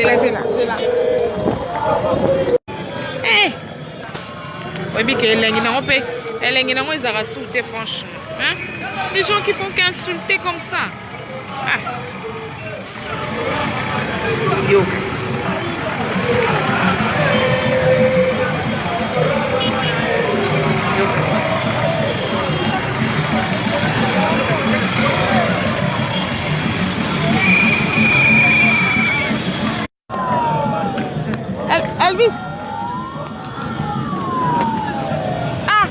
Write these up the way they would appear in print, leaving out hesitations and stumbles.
C'est là. Eh! Oui, mais elle a insulté franchement. Hein? Des gens qui font qu'insulter comme ça. Ah. Yo. Elvis. Ah,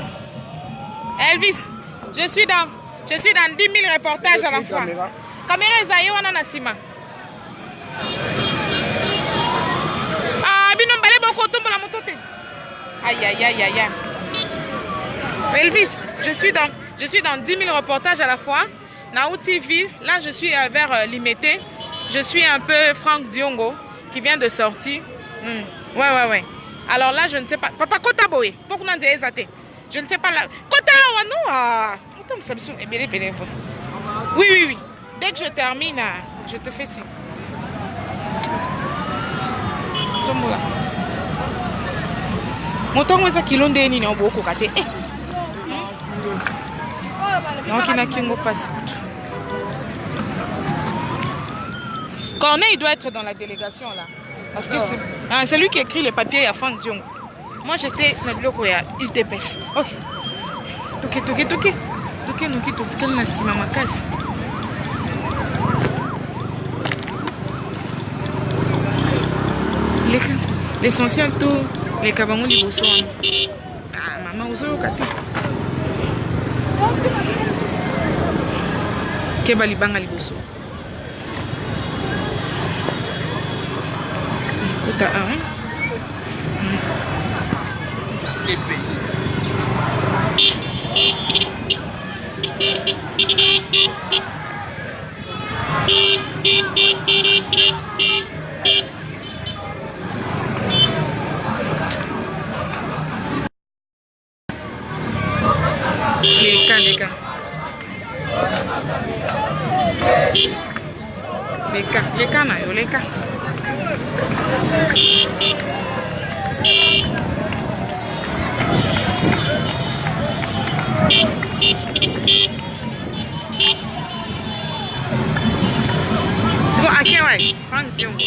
Elvis, je suis dans 10 000 reportages à la fois. Caméra Esaïe wana na sima. Ah, bino mbale boko tombola motote. Aïe. Elvis, je suis dans 10 000 reportages à la fois. Naou TV, là je suis vers Limité. Je suis un peu Franck Diongo qui vient de sortir. Ouais. Alors là, je ne sais pas. Papa, Kota Boé. Pourquoi on dit Ezate? Je ne sais pas là. Kota, non. Oui. Dès que je termine, je te fais signe. Tombola. Motongo eza kilonde nini oboko kate. Non, qui n'a qu'un passe. Corneille, il doit être dans la délégation là. Parce que c'est lui qui écrit les papiers à Franck Diongo. Moi j'étais dans le bloc il dépêche. Ok. Toké. Nuki totikali na sima makasi. L'essentiel tout les kabango liboso. Ah maman ozo kate. Keba libanga liboso. Kota CP. Les cas. C'est bon, à qui ouais? Franck Diongo.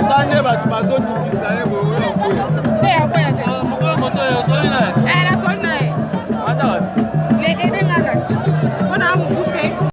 Tande bato bazoni kisaye bo.